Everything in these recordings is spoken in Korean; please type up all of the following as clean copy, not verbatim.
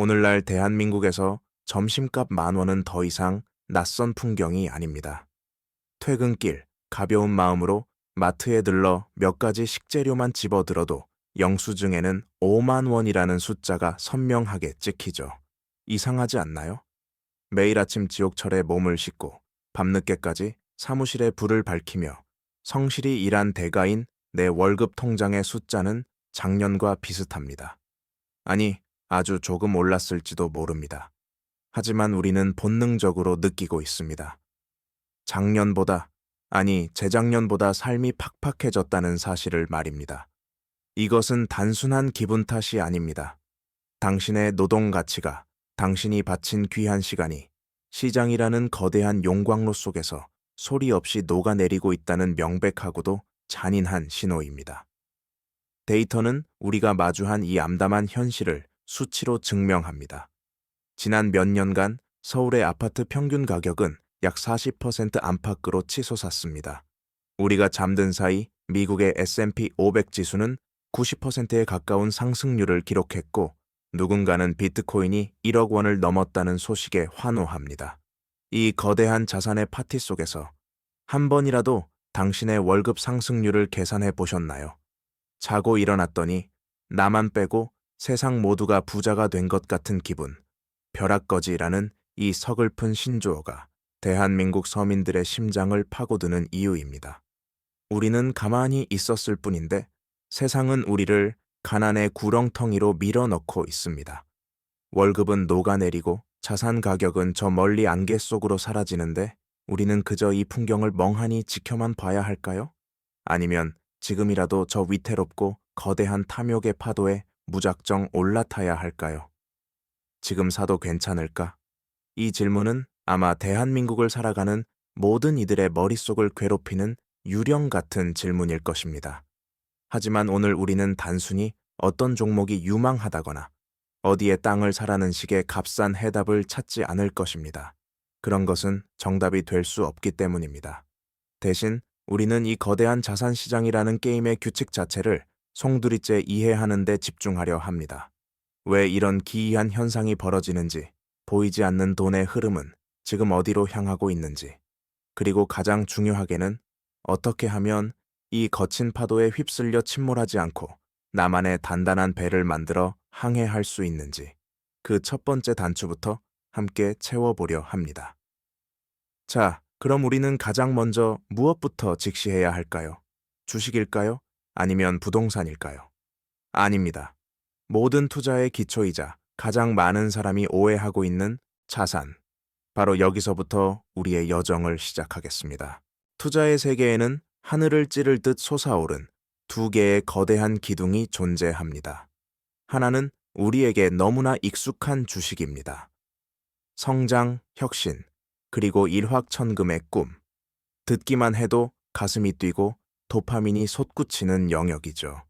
오늘날 대한민국에서 점심값 10,000원은 더 이상 낯선 풍경이 아닙니다. 퇴근길, 가벼운 마음으로 마트에 들러 몇 가지 식재료만 집어들어도 영수증에는 5만 원이라는 숫자가 선명하게 찍히죠. 이상하지 않나요? 매일 아침 지옥철에 몸을 싣고 밤늦게까지 사무실에 불을 밝히며 성실히 일한 대가인 내 월급 통장의 숫자는 작년과 비슷합니다. 아니, 아주 조금 올랐을지도 모릅니다. 하지만 우리는 본능적으로 느끼고 있습니다. 작년보다, 아니 재작년보다 삶이 팍팍해졌다는 사실을 말입니다. 이것은 단순한 기분 탓이 아닙니다. 당신의 노동 가치가, 당신이 바친 귀한 시간이 시장이라는 거대한 용광로 속에서 소리 없이 녹아내리고 있다는 명백하고도 잔인한 신호입니다. 데이터는 우리가 마주한 이 암담한 현실을 수치로 증명합니다. 지난 몇 년간 서울의 아파트 평균 가격은 약 40% 안팎으로 치솟았습니다. 우리가 잠든 사이 미국의 S&P 500 지수는 90%에 가까운 상승률을 기록했고 누군가는 비트코인이 1억 원을 넘었다는 소식에 환호합니다. 이 거대한 자산의 파티 속에서 한 번이라도 당신의 월급 상승률을 계산해 보셨나요? 자고 일어났더니 나만 빼고 세상 모두가 부자가 된 것 같은 기분, 벼락거지라는 이 서글픈 신조어가 대한민국 서민들의 심장을 파고드는 이유입니다. 우리는 가만히 있었을 뿐인데 세상은 우리를 가난의 구렁텅이로 밀어넣고 있습니다. 월급은 녹아내리고 자산 가격은 저 멀리 안개 속으로 사라지는데 우리는 그저 이 풍경을 멍하니 지켜만 봐야 할까요? 아니면 지금이라도 저 위태롭고 거대한 탐욕의 파도에 무작정 올라타야 할까요? 지금 사도 괜찮을까? 이 질문은 아마 대한민국을 살아가는 모든 이들의 머릿속을 괴롭히는 유령 같은 질문일 것입니다. 하지만 오늘 우리는 단순히 어떤 종목이 유망하다거나 어디에 땅을 사라는 식의 값싼 해답을 찾지 않을 것입니다. 그런 것은 정답이 될 수 없기 때문입니다. 대신 우리는 이 거대한 자산시장이라는 게임의 규칙 자체를 송두리째 이해하는 데 집중하려 합니다. 왜 이런 기이한 현상이 벌어지는지, 보이지 않는 돈의 흐름은 지금 어디로 향하고 있는지, 그리고 가장 중요하게는 어떻게 하면 이 거친 파도에 휩쓸려 침몰하지 않고 나만의 단단한 배를 만들어 항해할 수 있는지, 그 첫 번째 단추부터 함께 채워보려 합니다. 자, 그럼 우리는 가장 먼저 무엇부터 직시해야 할까요? 주식일까요? 아니면 부동산일까요? 아닙니다. 모든 투자의 기초이자 가장 많은 사람이 오해하고 있는 자산. 바로 여기서부터 우리의 여정을 시작하겠습니다. 투자의 세계에는 하늘을 찌를 듯 솟아오른 두 개의 거대한 기둥이 존재합니다. 하나는 우리에게 너무나 익숙한 주식입니다. 성장, 혁신, 그리고 일확천금의 꿈. 듣기만 해도 가슴이 뛰고 도파민이 솟구치는 영역이죠.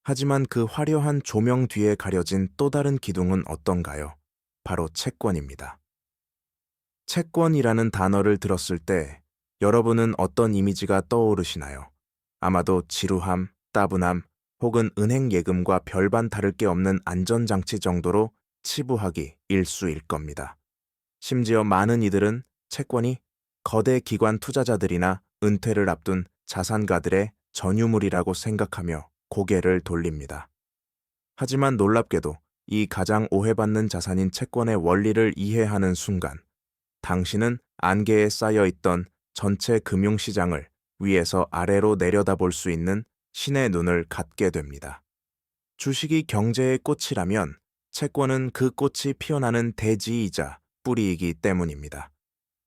하지만 그 화려한 조명 뒤에 가려진 또 다른 기둥은 어떤가요? 바로 채권입니다. 채권이라는 단어를 들었을 때 여러분은 어떤 이미지가 떠오르시나요? 아마도 지루함, 따분함, 혹은 은행 예금과 별반 다를 게 없는 안전장치 정도로 치부하기 일쑤일 겁니다. 심지어 많은 이들은 채권이 거대 기관 투자자들이나 은퇴를 앞둔 자산가들의 전유물이라고 생각하며 고개를 돌립니다. 하지만 놀랍게도 이 가장 오해받는 자산인 채권의 원리를 이해하는 순간, 당신은 안개에 쌓여있던 전체 금융시장을 위에서 아래로 내려다볼 수 있는 신의 눈을 갖게 됩니다. 주식이 경제의 꽃이라면 채권은 그 꽃이 피어나는 대지이자 뿌리이기 때문입니다.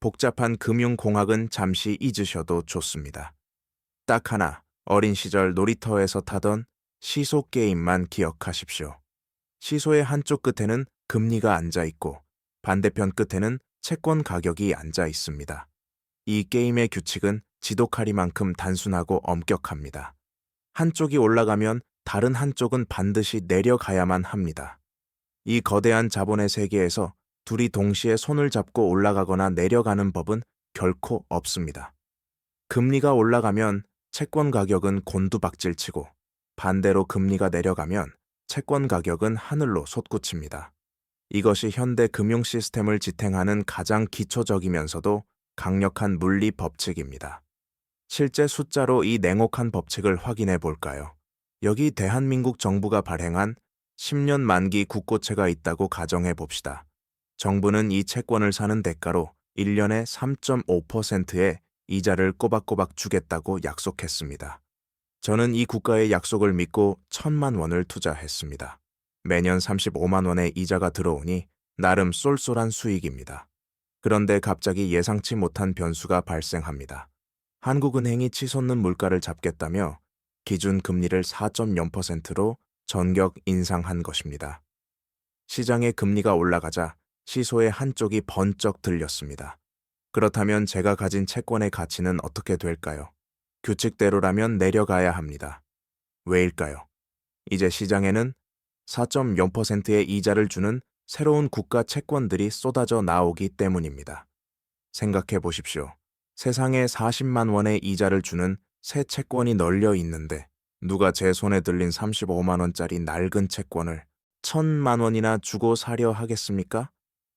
복잡한 금융공학은 잠시 잊으셔도 좋습니다. 딱 하나, 어린 시절 놀이터에서 타던 시소 게임만 기억하십시오. 시소의 한쪽 끝에는 금리가 앉아 있고 반대편 끝에는 채권 가격이 앉아 있습니다. 이 게임의 규칙은 지독하리만큼 단순하고 엄격합니다. 한쪽이 올라가면 다른 한쪽은 반드시 내려가야만 합니다. 이 거대한 자본의 세계에서 둘이 동시에 손을 잡고 올라가거나 내려가는 법은 결코 없습니다. 금리가 올라가면 채권 가격은 곤두박질치고 반대로 금리가 내려가면 채권 가격은 하늘로 솟구칩니다. 이것이 현대 금융 시스템을 지탱하는 가장 기초적이면서도 강력한 물리 법칙입니다. 실제 숫자로 이 냉혹한 법칙을 확인해 볼까요? 여기 대한민국 정부가 발행한 10년 만기 국고채가 있다고 가정해 봅시다. 정부는 이 채권을 사는 대가로 1년에 3.5%의 이자를 꼬박꼬박 주겠다고 약속했습니다. 저는 이 국가의 약속을 믿고 1,000만 원을 투자했습니다. 매년 35만 원의 이자가 들어오니 나름 쏠쏠한 수익입니다. 그런데 갑자기 예상치 못한 변수가 발생합니다. 한국은행이 치솟는 물가를 잡겠다며 기준 금리를 4.0%로 전격 인상한 것입니다. 시장의 금리가 올라가자 시소의 한쪽이 번쩍 들렸습니다. 그렇다면 제가 가진 채권의 가치는 어떻게 될까요? 규칙대로라면 내려가야 합니다. 왜일까요? 이제 시장에는 4.0%의 이자를 주는 새로운 국가 채권들이 쏟아져 나오기 때문입니다. 생각해 보십시오. 세상에 40만 원의 이자를 주는 새 채권이 널려 있는데 누가 제 손에 들린 35만 원짜리 낡은 채권을 1,000만 원이나 주고 사려 하겠습니까?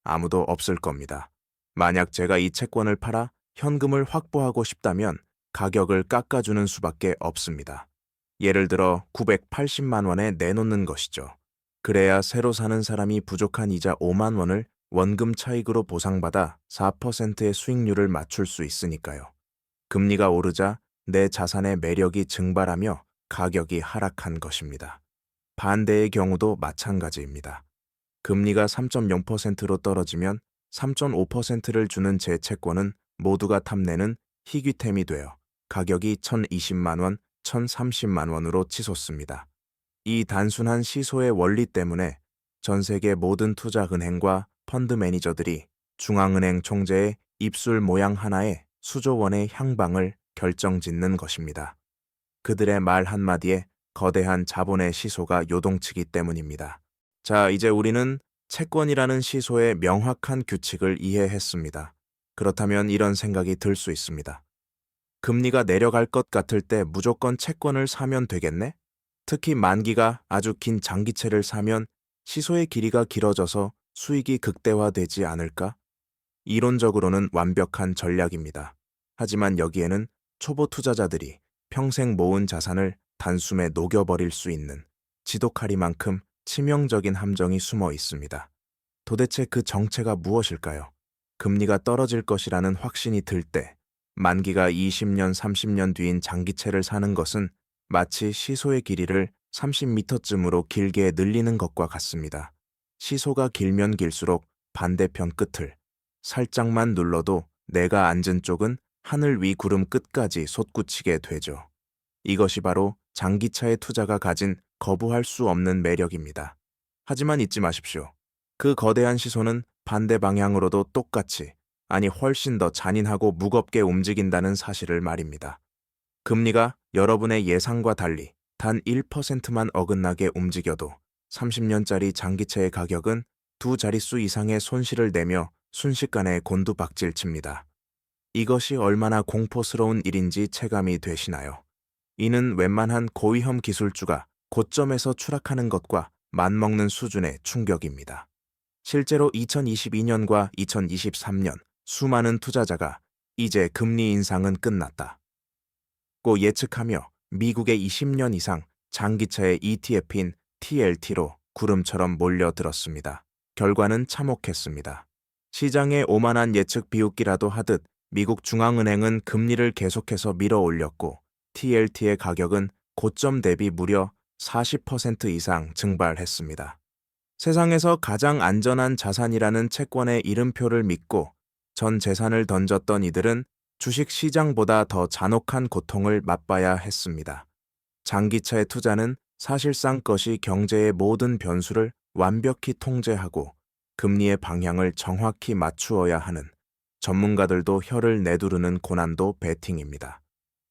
아무도 없을 겁니다. 만약 제가 이 채권을 팔아 현금을 확보하고 싶다면 가격을 깎아주는 수밖에 없습니다. 예를 들어 980만 원에 내놓는 것이죠. 그래야 새로 사는 사람이 부족한 이자 5만 원을 원금 차익으로 보상받아 4%의 수익률을 맞출 수 있으니까요. 금리가 오르자 내 자산의 매력이 증발하며 가격이 하락한 것입니다. 반대의 경우도 마찬가지입니다. 금리가 3.0%로 떨어지면 3.5%를 주는 제 채권은 모두가 탐내는 희귀템이 되어 가격이 1,020만 원, 1,030만 원으로 치솟습니다. 이 단순한 시소의 원리 때문에 전 세계 모든 투자은행과 펀드 매니저들이 중앙은행 총재의 입술 모양 하나에 수조 원의 향방을 결정짓는 것입니다. 그들의 말 한마디에 거대한 자본의 시소가 요동치기 때문입니다. 자, 이제 우리는 채권이라는 시소의 명확한 규칙을 이해했습니다. 그렇다면 이런 생각이 들 수 있습니다. 금리가 내려갈 것 같을 때 무조건 채권을 사면 되겠네? 특히 만기가 아주 긴 장기채를 사면 시소의 길이가 길어져서 수익이 극대화되지 않을까? 이론적으로는 완벽한 전략입니다. 하지만 여기에는 초보 투자자들이 평생 모은 자산을 단숨에 녹여버릴 수 있는 지독하리만큼 치명적인 함정이 숨어 있습니다. 도대체 그 정체가 무엇일까요? 금리가 떨어질 것이라는 확신이 들 때 만기가 20년, 30년 뒤인 장기채를 사는 것은 마치 시소의 길이를 30m쯤으로 길게 늘리는 것과 같습니다. 시소가 길면 길수록 반대편 끝을 살짝만 눌러도 내가 앉은 쪽은 하늘 위 구름 끝까지 솟구치게 되죠. 이것이 바로 장기차의 투자가 가진 거부할 수 없는 매력입니다. 하지만 잊지 마십시오. 그 거대한 시소는 반대 방향으로도 똑같이, 아니 훨씬 더 잔인하고 무겁게 움직인다는 사실을 말입니다. 금리가 여러분의 예상과 달리 단 1%만 어긋나게 움직여도 30년짜리 장기채의 가격은 두 자릿수 이상의 손실을 내며 순식간에 곤두박질 칩니다. 이것이 얼마나 공포스러운 일인지 체감이 되시나요? 이는 웬만한 고위험 기술주가 고점에서 추락하는 것과 맞먹는 수준의 충격입니다. 실제로 2022년과 2023년 수많은 투자자가 이제 금리 인상은 끝났다 고 예측하며 미국의 20년 이상 장기차의 ETF인 TLT로 구름처럼 몰려들었습니다. 결과는 참혹했습니다. 시장의 오만한 예측 비웃기라도 하듯 미국 중앙은행은 금리를 계속해서 밀어 올렸고 TLT의 가격은 고점 대비 무려 40% 이상 증발했습니다. 세상에서 가장 안전한 자산이라는 채권의 이름표를 믿고 전 재산을 던졌던 이들은 주식 시장보다 더 잔혹한 고통을 맛봐야 했습니다. 장기차의 투자는 사실상 것이 경제의 모든 변수를 완벽히 통제하고 금리의 방향을 정확히 맞추어야 하는 전문가들도 혀를 내두르는 고난도 배팅입니다.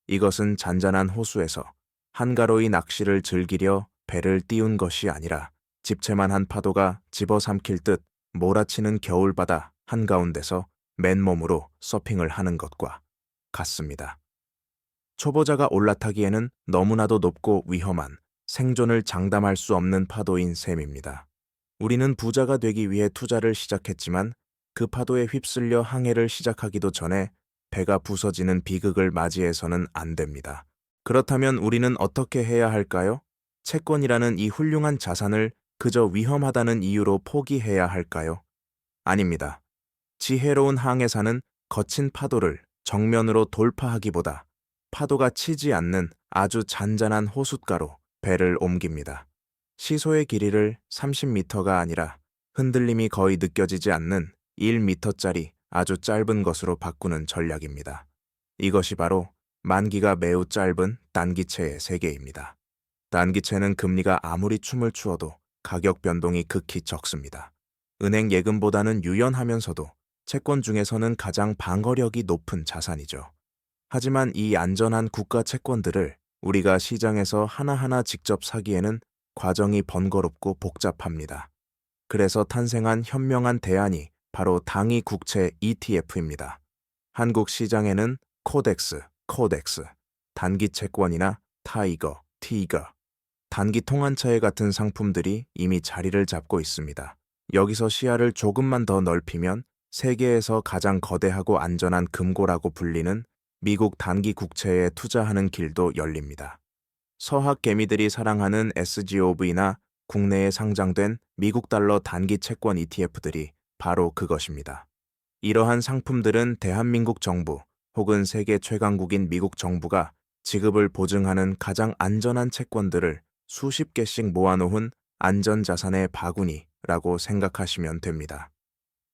이것은 잔잔한 호수에서 한가로이 낚시를 즐기려 배를 띄운 것이 아니라 집채만한 파도가 집어삼킬 듯 몰아치는 겨울바다 한가운데서 맨몸으로 서핑을 하는 것과 같습니다. 초보자가 올라타기에는 너무나도 높고 위험한 생존을 장담할 수 없는 파도인 셈입니다. 우리는 부자가 되기 위해 투자를 시작했지만 그 파도에 휩쓸려 항해를 시작하기도 전에 배가 부서지는 비극을 맞이해서는 안 됩니다. 그렇다면 우리는 어떻게 해야 할까요? 채권이라는 이 훌륭한 자산을 그저 위험하다는 이유로 포기해야 할까요? 아닙니다. 지혜로운 항해사는 거친 파도를 정면으로 돌파하기보다 파도가 치지 않는 아주 잔잔한 호숫가로 배를 옮깁니다. 시소의 길이를 30m가 아니라 흔들림이 거의 느껴지지 않는 1m짜리 아주 짧은 것으로 바꾸는 전략입니다. 이것이 바로 만기가 매우 짧은 단기채의 세계입니다. 단기채는 금리가 아무리 춤을 추어도 가격 변동이 극히 적습니다. 은행 예금보다는 유연하면서도 채권 중에서는 가장 방어력이 높은 자산이죠. 하지만 이 안전한 국가 채권들을 우리가 시장에서 하나하나 직접 사기에는 과정이 번거롭고 복잡합니다. 그래서 탄생한 현명한 대안이 바로 당위 국채 ETF입니다. 한국 시장에는 코덱스, 단기 채권이나 타이거, 티거, 단기 통한차에 같은 상품들이 이미 자리를 잡고 있습니다. 여기서 시야를 조금만 더 넓히면 세계에서 가장 거대하고 안전한 금고라고 불리는 미국 단기 국채에 투자하는 길도 열립니다. 서학 개미들이 사랑하는 SGOV나 국내에 상장된 미국 달러 단기 채권 ETF들이 바로 그것입니다. 이러한 상품들은 대한민국 정부 혹은 세계 최강국인 미국 정부가 지급을 보증하는 가장 안전한 채권들을 수십 개씩 모아놓은 안전자산의 바구니라고 생각하시면 됩니다.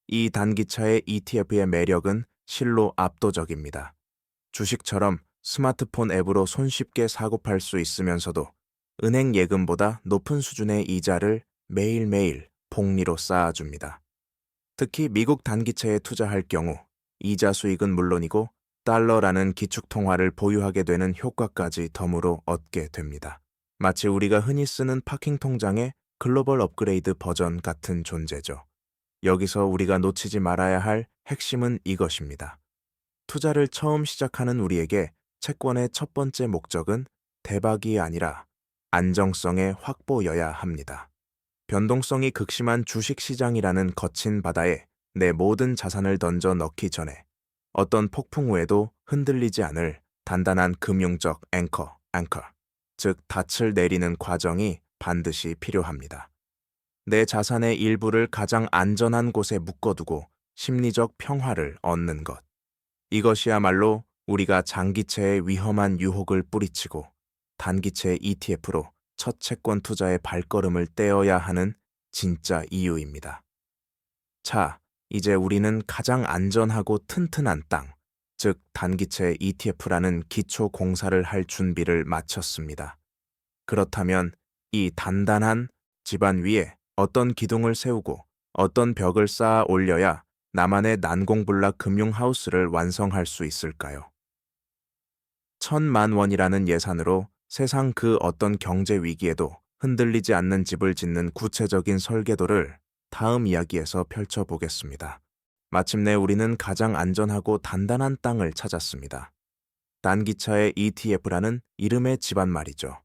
이 단기차의 ETF의 매력은 실로 압도적입니다. 주식처럼 스마트폰 앱으로 손쉽게 사고팔 수 있으면서도 은행 예금보다 높은 수준의 이자를 매일매일 복리로 쌓아줍니다. 특히 미국 단기채에 투자할 경우 이자 수익은 물론이고 달러라는 기축통화를 보유하게 되는 효과까지 덤으로 얻게 됩니다. 마치 우리가 흔히 쓰는 파킹 통장의 글로벌 업그레이드 버전 같은 존재죠. 여기서 우리가 놓치지 말아야 할 핵심은 이것입니다. 투자를 처음 시작하는 우리에게 채권의 첫 번째 목적은 대박이 아니라 안정성의 확보여야 합니다. 변동성이 극심한 주식시장이라는 거친 바다에 내 모든 자산을 던져 넣기 전에 어떤 폭풍 후에도 흔들리지 않을 단단한 금융적 앵커, 즉 닻을 내리는 과정이 반드시 필요합니다. 내 자산의 일부를 가장 안전한 곳에 묶어두고 심리적 평화를 얻는 것. 이것이야말로 우리가 장기채의 위험한 유혹을 뿌리치고 단기채 ETF로 첫 채권 투자의 발걸음을 떼어야 하는 진짜 이유입니다. 자, 이제 우리는 가장 안전하고 튼튼한 땅, 즉 단기채 ETF라는 기초 공사를 할 준비를 마쳤습니다. 그렇다면 이 단단한 집안 위에 어떤 기둥을 세우고 어떤 벽을 쌓아 올려야 나만의 난공불락 금융하우스를 완성할 수 있을까요? 1,000만 원이라는 예산으로 세상 그 어떤 경제 위기에도 흔들리지 않는 집을 짓는 구체적인 설계도를 다음 이야기에서 펼쳐보겠습니다. 마침내 우리는 가장 안전하고 단단한 땅을 찾았습니다. 단기차의 ETF라는 이름의 집안 말이죠.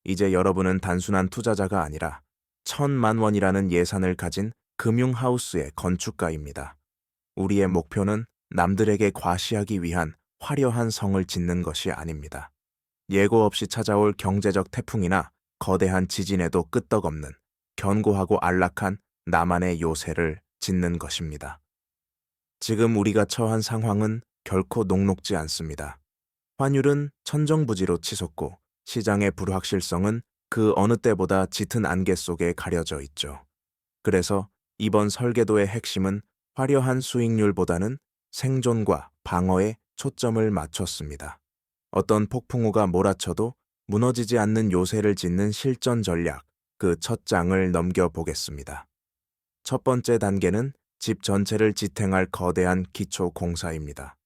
이제 여러분은 단순한 투자자가 아니라 1,000만 원이라는 예산을 가진 금융하우스의 건축가입니다. 우리의 목표는 남들에게 과시하기 위한 화려한 성을 짓는 것이 아닙니다. 예고 없이 찾아올 경제적 태풍이나 거대한 지진에도 끄떡없는 견고하고 안락한 나만의 요새를 짓는 것입니다. 지금 우리가 처한 상황은 결코 녹록지 않습니다. 환율은 천정부지로 치솟고 시장의 불확실성은 그 어느 때보다 짙은 안개 속에 가려져 있죠. 그래서 이번 설계도의 핵심은 화려한 수익률보다는 생존과 방어에 초점을 맞췄습니다. 어떤 폭풍우가 몰아쳐도 무너지지 않는 요새를 짓는 실전 전략, 그 첫 장을 넘겨보겠습니다. 첫 번째 단계는 집 전체를 지탱할 거대한 기초 공사입니다.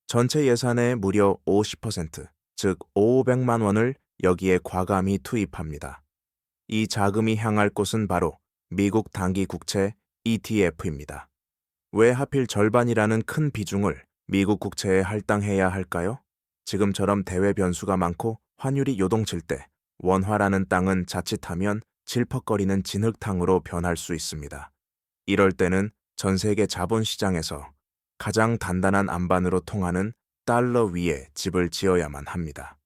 전체 예산의 무려 50%, 즉 500만 원을 여기에 과감히 투입합니다. 이 자금이 향할 곳은 바로 미국 단기 국채 ETF입니다. 왜 하필 절반이라는 큰 비중을 미국 국채에 할당해야 할까요? 지금처럼 대외 변수가 많고 환율이 요동칠 때 원화라는 땅은 자칫하면 질퍽거리는 진흙탕으로 변할 수 있습니다. 이럴 때는 전 세계 자본시장에서 가장 단단한 안반으로 통하는 달러 위에 집을 지어야만 합니다.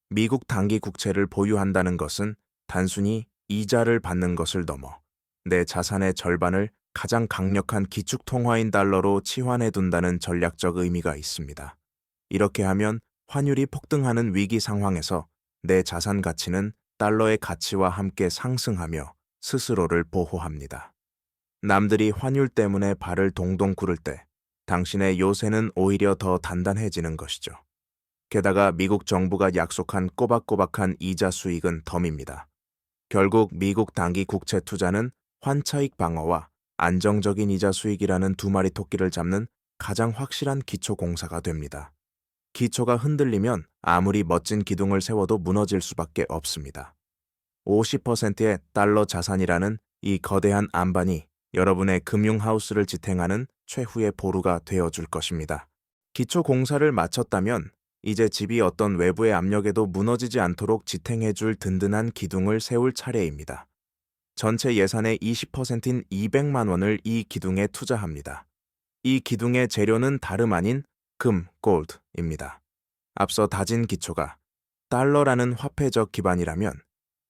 미국 단기 국채를 보유한다는 것은 단순히 이자를 받는 것을 넘어 내 자산의 절반을 가장 강력한 기축통화인 달러로 치환해 둔다는 전략적 의미가 있습니다. 이렇게 하면 환율이 폭등하는 위기 상황에서 내 자산 가치는 달러의 가치와 함께 상승하며 스스로를 보호합니다. 남들이 환율 때문에 발을 동동 구를 때 당신의 요새는 오히려 더 단단해지는 것이죠. 게다가 미국 정부가 약속한 꼬박꼬박한 이자 수익은 덤입니다. 결국 미국 단기 국채 투자는 환차익 방어와 안정적인 이자 수익이라는 두 마리 토끼를 잡는 가장 확실한 기초 공사가 됩니다. 기초가 흔들리면 아무리 멋진 기둥을 세워도 무너질 수밖에 없습니다. 50%의 달러 자산이라는 이 거대한 안반이 여러분의 금융하우스를 지탱하는 최후의 보루가 되어줄 것입니다. 기초 공사를 마쳤다면 이제 집이 어떤 외부의 압력에도 무너지지 않도록 지탱해줄 든든한 기둥을 세울 차례입니다. 전체 예산의 20%인 200만 원을 이 기둥에 투자합니다. 이 기둥의 재료는 다름 아닌 금, 골드입니다. 앞서 다진 기초가 달러라는 화폐적 기반이라면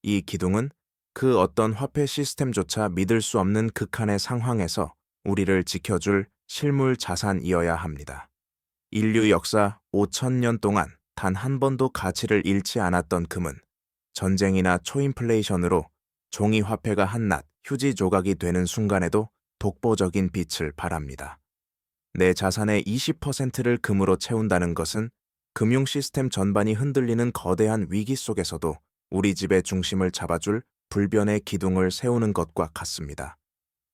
이 기둥은 그 어떤 화폐 시스템조차 믿을 수 없는 극한의 상황에서 우리를 지켜줄 실물 자산이어야 합니다. 인류 역사 5,000년 동안 단 한 번도 가치를 잃지 않았던 금은 전쟁이나 초인플레이션으로 종이 화폐가 한낱 휴지 조각이 되는 순간에도 독보적인 빛을 발합니다. 내 자산의 20%를 금으로 채운다는 것은 금융 시스템 전반이 흔들리는 거대한 위기 속에서도 우리 집의 중심을 잡아줄 불변의 기둥을 세우는 것과 같습니다.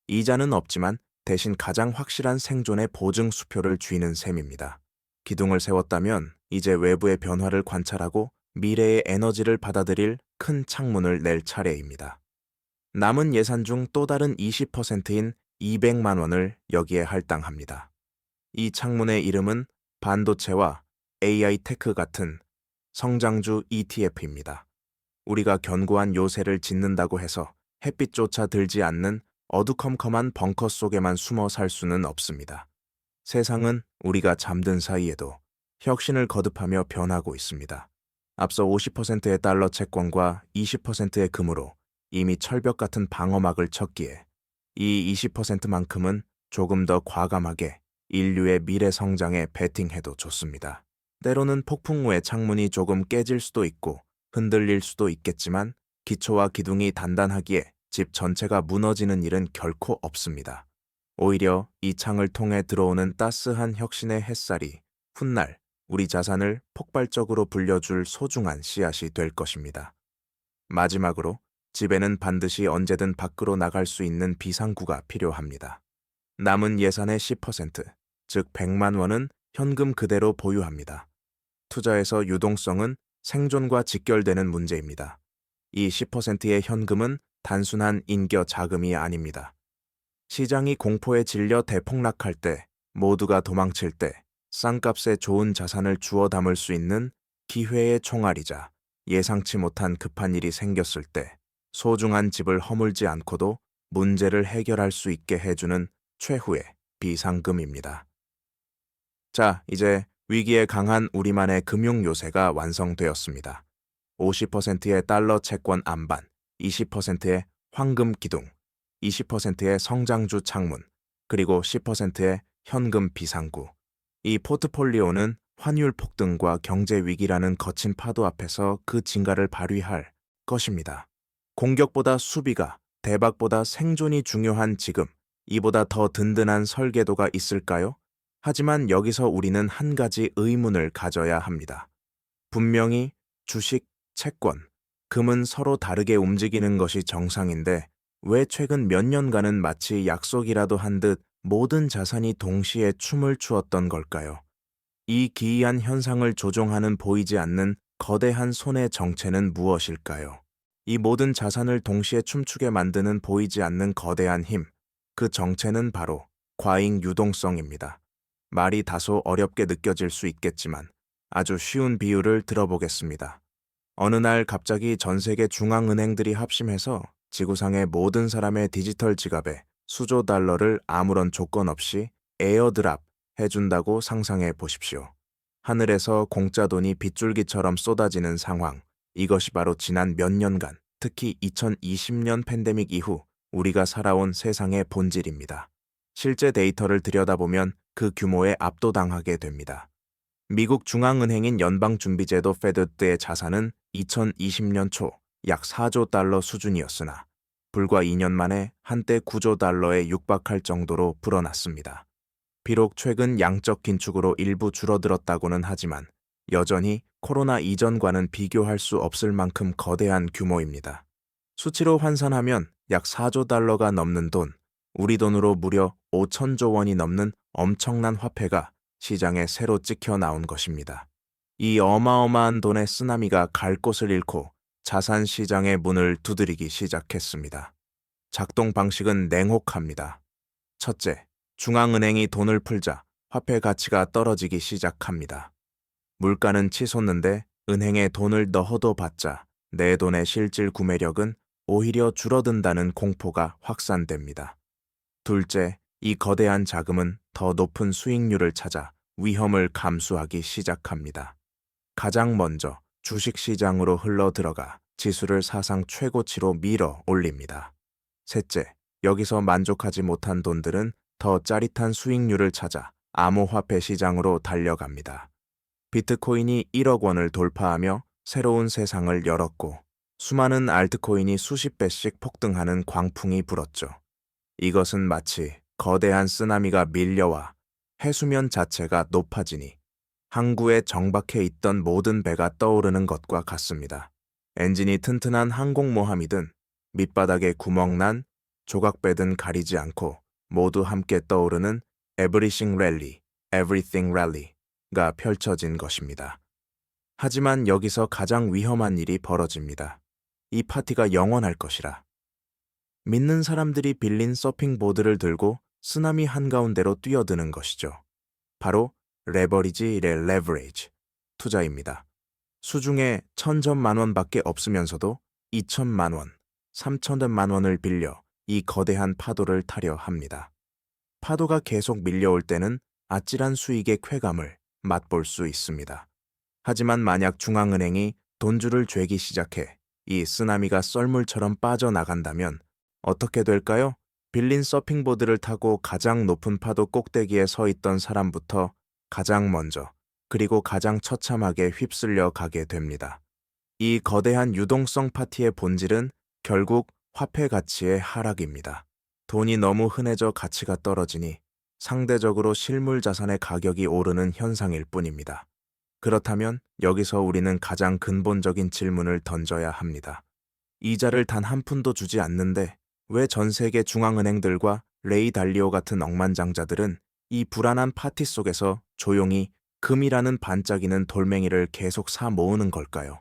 이자는 없지만 대신 가장 확실한 생존의 보증 수표를 쥐는 셈입니다. 기둥을 세웠다면 이제 외부의 변화를 관찰하고 미래의 에너지를 받아들일 큰 창문을 낼 차례입니다. 남은 예산 중 또 다른 20%인 200만 원을 여기에 할당합니다. 이 창문의 이름은 반도체와 AI 테크 같은 성장주 ETF입니다. 우리가 견고한 요새를 짓는다고 해서 햇빛조차 들지 않는 어두컴컴한 벙커 속에만 숨어 살 수는 없습니다. 세상은 우리가 잠든 사이에도 혁신을 거듭하며 변하고 있습니다. 앞서 50%의 달러 채권과 20%의 금으로 이미 철벽 같은 방어막을 쳤기에 이 20%만큼은 조금 더 과감하게 인류의 미래 성장에 베팅해도 좋습니다. 때로는 폭풍 후에 창문이 조금 깨질 수도 있고 흔들릴 수도 있겠지만 기초와 기둥이 단단하기에 집 전체가 무너지는 일은 결코 없습니다. 오히려 이 창을 통해 들어오는 따스한 혁신의 햇살이 훗날 우리 자산을 폭발적으로 불려줄 소중한 씨앗이 될 것입니다. 마지막으로 집에는 반드시 언제든 밖으로 나갈 수 있는 비상구가 필요합니다. 남은 예산의 10%, 즉 100만 원은 현금 그대로 보유합니다. 투자에서 유동성은 생존과 직결되는 문제입니다. 이 10%의 현금은 단순한 인겨 자금이 아닙니다. 시장이 공포에 질려 대폭락할 때, 모두가 도망칠 때, 싼값에 좋은 자산을 주워 담을 수 있는 기회의 총알이자 예상치 못한 급한 일이 생겼을 때 소중한 집을 허물지 않고도 문제를 해결할 수 있게 해주는 최후의 비상금입니다. 자, 이제 위기에 강한 우리만의 금융 요새가 완성되었습니다. 50%의 달러 채권 안반, 20%의 황금 기둥, 20%의 성장주 창문, 그리고 10%의 현금 비상구. 이 포트폴리오는 환율 폭등과 경제 위기라는 거친 파도 앞에서 그 진가를 발휘할 것입니다. 공격보다 수비가, 대박보다 생존이 중요한 지금, 이보다 더 든든한 설계도가 있을까요? 하지만 여기서 우리는 한 가지 의문을 가져야 합니다. 분명히 주식, 채권, 금은 서로 다르게 움직이는 것이 정상인데 왜 최근 몇 년간은 마치 약속이라도 한 듯 모든 자산이 동시에 춤을 추었던 걸까요? 이 기이한 현상을 조종하는 보이지 않는 거대한 손의 정체는 무엇일까요? 이 모든 자산을 동시에 춤추게 만드는 보이지 않는 거대한 힘, 그 정체는 바로 과잉 유동성입니다. 말이 다소 어렵게 느껴질 수 있겠지만 아주 쉬운 비유를 들어보겠습니다. 어느 날 갑자기 전 세계 중앙은행들이 합심해서 지구상의 모든 사람의 디지털 지갑에 수조 달러를 아무런 조건 없이 에어드랍 해준다고 상상해 보십시오. 하늘에서 공짜 돈이 빗줄기처럼 쏟아지는 상황. 이것이 바로 지난 몇 년간, 특히 2020년 팬데믹 이후 우리가 살아온 세상의 본질입니다. 실제 데이터를 들여다보면 그 규모에 압도당하게 됩니다. 미국 중앙은행인 연방준비제도 페드의 자산은 2020년 초 약 4조 달러 수준이었으나 불과 2년 만에 한때 9조 달러에 육박할 정도로 불어났습니다. 비록 최근 양적 긴축으로 일부 줄어들었다고는 하지만 여전히 코로나 이전과는 비교할 수 없을 만큼 거대한 규모입니다. 수치로 환산하면 약 4조 달러가 넘는 돈, 우리 돈으로 무려 5천조 원이 넘는 엄청난 화폐가 시장에 새로 찍혀 나온 것입니다. 이 어마어마한 돈의 쓰나미가 갈 곳을 잃고 자산 시장의 문을 두드리기 시작했습니다. 작동 방식은 냉혹합니다. 첫째, 중앙은행이 돈을 풀자 화폐 가치가 떨어지기 시작합니다. 물가는 치솟는데 은행에 돈을 넣어도 받자 내 돈의 실질 구매력은 오히려 줄어든다는 공포가 확산됩니다. 둘째, 이 거대한 자금은 더 높은 수익률을 찾아 위험을 감수하기 시작합니다. 가장 먼저 주식시장으로 흘러들어가 지수를 사상 최고치로 밀어 올립니다. 셋째, 여기서 만족하지 못한 돈들은 더 짜릿한 수익률을 찾아 암호화폐 시장으로 달려갑니다. 비트코인이 1억 원을 돌파하며 새로운 세상을 열었고 수많은 알트코인이 수십 배씩 폭등하는 광풍이 불었죠. 이것은 마치 거대한 쓰나미가 밀려와 해수면 자체가 높아지니 항구에 정박해 있던 모든 배가 떠오르는 것과 같습니다. 엔진이 튼튼한 항공모함이든 밑바닥에 구멍난 조각배든 가리지 않고 모두 함께 떠오르는 Everything Rally, Everything Rally가 펼쳐진 것입니다. 하지만 여기서 가장 위험한 일이 벌어집니다. 이 파티가 영원할 것이라. 믿는 사람들이 빌린 서핑보드를 들고 쓰나미 한가운데로 뛰어드는 것이죠. 바로 레버리지의 레버리지, 투자입니다. 수중에 1,000만 원밖에 없으면서도 2천만 원, 3천만 원을 빌려 이 거대한 파도를 타려 합니다. 파도가 계속 밀려올 때는 아찔한 수익의 쾌감을 맛볼 수 있습니다. 하지만 만약 중앙은행이 돈줄을 죄기 시작해 이 쓰나미가 썰물처럼 빠져나간다면 어떻게 될까요? 빌린 서핑보드를 타고 가장 높은 파도 꼭대기에 서 있던 사람부터 가장 먼저 그리고 가장 처참하게 휩쓸려 가게 됩니다. 이 거대한 유동성 파티의 본질은 결국 화폐 가치의 하락입니다. 돈이 너무 흔해져 가치가 떨어지니 상대적으로 실물 자산의 가격이 오르는 현상일 뿐입니다. 그렇다면 여기서 우리는 가장 근본적인 질문을 던져야 합니다. 이자를 단 한 푼도 주지 않는데 왜 전 세계 중앙은행들과 레이 달리오 같은 억만장자들은 이 불안한 파티 속에서 조용히 금이라는 반짝이는 돌멩이를 계속 사 모으는 걸까요?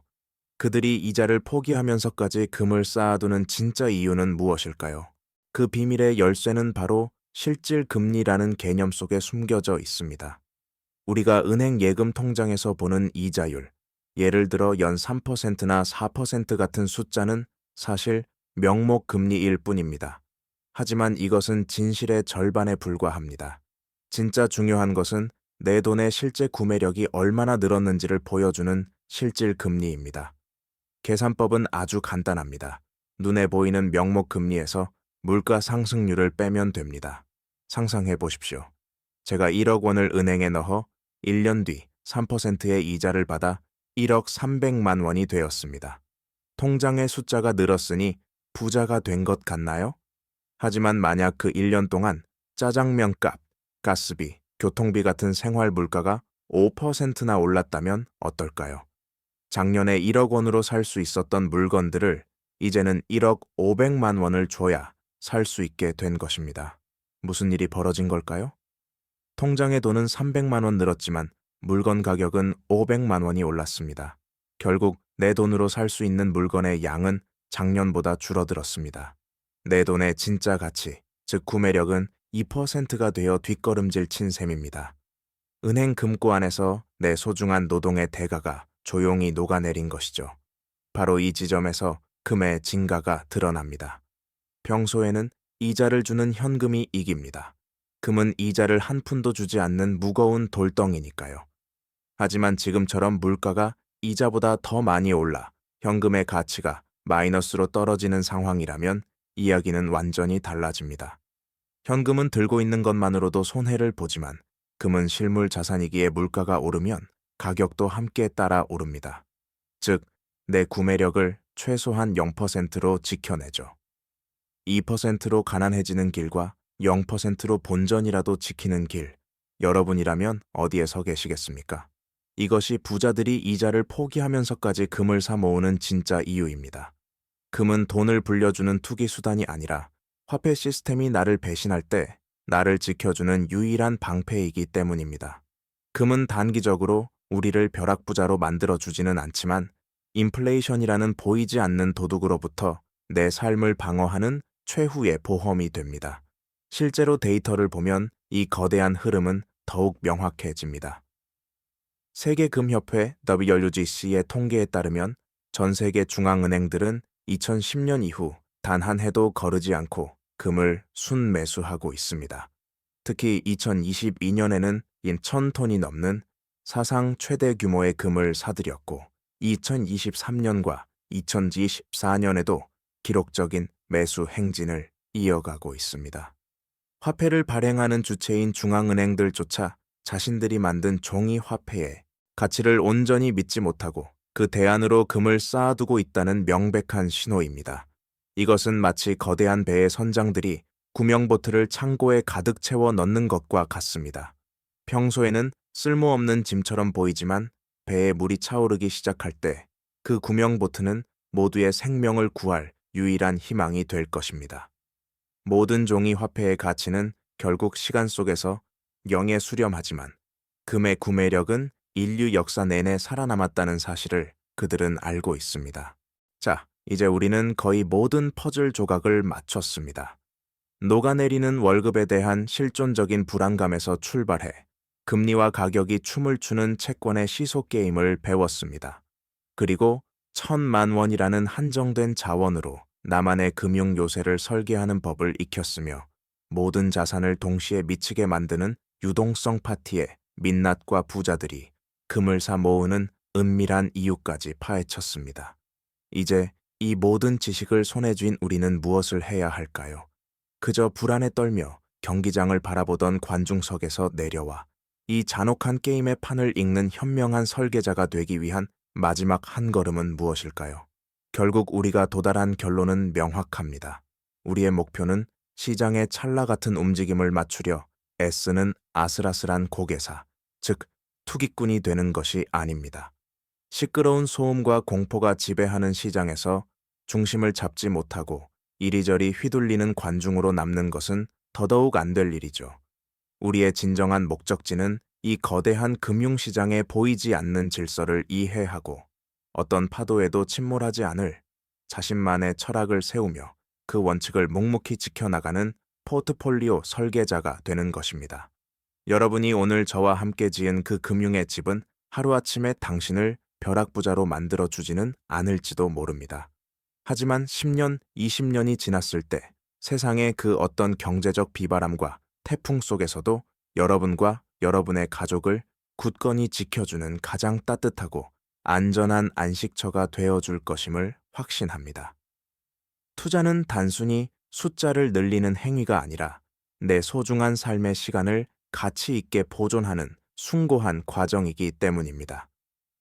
그들이 이자를 포기하면서까지 금을 쌓아두는 진짜 이유는 무엇일까요? 그 비밀의 열쇠는 바로 실질 금리라는 개념 속에 숨겨져 있습니다. 우리가 은행 예금 통장에서 보는 이자율, 예를 들어 연 3%나 4% 같은 숫자는 사실 명목 금리일 뿐입니다. 하지만 이것은 진실의 절반에 불과합니다. 진짜 중요한 것은 내 돈의 실제 구매력이 얼마나 늘었는지를 보여주는 실질 금리입니다. 계산법은 아주 간단합니다. 눈에 보이는 명목 금리에서 물가 상승률을 빼면 됩니다. 상상해 보십시오. 제가 1억 원을 은행에 넣어 1년 뒤 3%의 이자를 받아 1억 300만 원이 되었습니다. 통장의 숫자가 늘었으니 부자가 된 것 같나요? 하지만 만약 그 1년 동안 짜장면 값, 가스비, 교통비 같은 생활 물가가 5%나 올랐다면 어떨까요? 작년에 1억 원으로 살 수 있었던 물건들을 이제는 1억 500만 원을 줘야 살 수 있게 된 것입니다. 무슨 일이 벌어진 걸까요? 통장의 돈은 300만 원 늘었지만 물건 가격은 500만 원이 올랐습니다. 결국 내 돈으로 살 수 있는 물건의 양은 작년보다 줄어들었습니다. 내 돈의 진짜 가치, 즉 구매력은 2%가 되어 뒷걸음질 친 셈입니다. 은행 금고 안에서 내 소중한 노동의 대가가 조용히 녹아내린 것이죠. 바로 이 지점에서 금의 진가가 드러납니다. 평소에는 이자를 주는 현금이 이깁니다. 금은 이자를 한 푼도 주지 않는 무거운 돌덩이니까요. 하지만 지금처럼 물가가 이자보다 더 많이 올라 현금의 가치가 마이너스로 떨어지는 상황이라면 이야기는 완전히 달라집니다. 현금은 들고 있는 것만으로도 손해를 보지만 금은 실물 자산이기에 물가가 오르면 가격도 함께 따라 오릅니다. 즉, 내 구매력을 최소한 0%로 지켜내죠. 2%로 가난해지는 길과 0%로 본전이라도 지키는 길, 여러분이라면 어디에 서 계시겠습니까? 이것이 부자들이 이자를 포기하면서까지 금을 사 모으는 진짜 이유입니다. 금은 돈을 불려주는 투기 수단이 아니라 화폐 시스템이 나를 배신할 때 나를 지켜주는 유일한 방패이기 때문입니다. 금은 단기적으로 우리를 벼락부자로 만들어주지는 않지만 인플레이션이라는 보이지 않는 도둑으로부터 내 삶을 방어하는 최후의 보험이 됩니다. 실제로 데이터를 보면 이 거대한 흐름은 더욱 명확해집니다. 세계금협회 WGC의 통계에 따르면 전 세계 중앙은행들은 2010년 이후 단 한 해도 거르지 않고 금을 순매수하고 있습니다. 특히 2022년에는 1,000톤이 넘는 사상 최대 규모의 금을 사들였고 2023년과 2024년에도 기록적인 매수 행진을 이어가고 있습니다. 화폐를 발행하는 주체인 중앙은행들조차 자신들이 만든 종이 화폐의 가치를 온전히 믿지 못하고 그 대안으로 금을 쌓아두고 있다는 명백한 신호입니다. 이것은 마치 거대한 배의 선장들이 구명보트를 창고에 가득 채워 넣는 것과 같습니다. 평소에는 쓸모없는 짐처럼 보이지만 배에 물이 차오르기 시작할 때 그 구명보트는 모두의 생명을 구할 유일한 희망이 될 것입니다. 모든 종이 화폐의 가치는 결국 시간 속에서 영에 수렴하지만 금의 구매력은 인류 역사 내내 살아남았다는 사실을 그들은 알고 있습니다. 자, 이제 우리는 거의 모든 퍼즐 조각을 맞췄습니다. 녹아내리는 월급에 대한 실존적인 불안감에서 출발해 금리와 가격이 춤을 추는 채권의 시소 게임을 배웠습니다. 그리고 1,000만 원이라는 한정된 자원으로 나만의 금융 요새를 설계하는 법을 익혔으며 모든 자산을 동시에 미치게 만드는 유동성 파티의 민낯과 부자들이 금을 사 모으는 은밀한 이유까지 파헤쳤습니다. 이제 이 모든 지식을 손에 쥔 우리는 무엇을 해야 할까요? 그저 불안에 떨며 경기장을 바라보던 관중석에서 내려와 이 잔혹한 게임의 판을 읽는 현명한 설계자가 되기 위한 마지막 한 걸음은 무엇일까요? 결국 우리가 도달한 결론은 명확합니다. 우리의 목표는 시장의 찰나 같은 움직임을 맞추려 애쓰는 아슬아슬한 고개사, 즉 투기꾼이 되는 것이 아닙니다. 시끄러운 소음과 공포가 지배하는 시장에서 중심을 잡지 못하고 이리저리 휘둘리는 관중으로 남는 것은 더더욱 안 될 일이죠. 우리의 진정한 목적지는 이 거대한 금융시장에 보이지 않는 질서를 이해하고 어떤 파도에도 침몰하지 않을 자신만의 철학을 세우며 그 원칙을 묵묵히 지켜나가는 포트폴리오 설계자가 되는 것입니다. 여러분이 오늘 저와 함께 지은 그 금융의 집은 하루아침에 당신을 벼락부자로 만들어주지는 않을지도 모릅니다. 하지만 10년, 20년이 지났을 때 세상의 그 어떤 경제적 비바람과 태풍 속에서도 여러분과 여러분의 가족을 굳건히 지켜주는 가장 따뜻하고 안전한 안식처가 되어줄 것임을 확신합니다. 투자는 단순히 숫자를 늘리는 행위가 아니라 내 소중한 삶의 시간을 가치 있게 보존하는 숭고한 과정이기 때문입니다.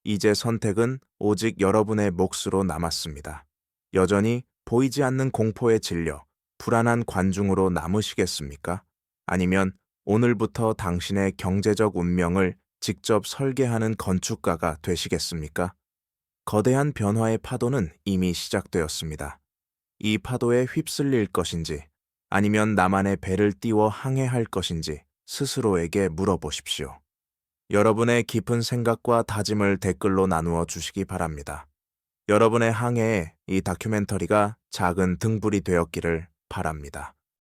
이제 선택은 오직 여러분의 몫으로 남았습니다. 여전히 보이지 않는 공포에 질려 불안한 관중으로 남으시겠습니까? 아니면 오늘부터 당신의 경제적 운명을 직접 설계하는 건축가가 되시겠습니까? 거대한 변화의 파도는 이미 시작되었습니다. 이 파도에 휩쓸릴 것인지 아니면 나만의 배를 띄워 항해할 것인지 스스로에게 물어보십시오. 여러분의 깊은 생각과 다짐을 댓글로 나누어 주시기 바랍니다. 여러분의 항해에 이 다큐멘터리가 작은 등불이 되었기를 바랍니다.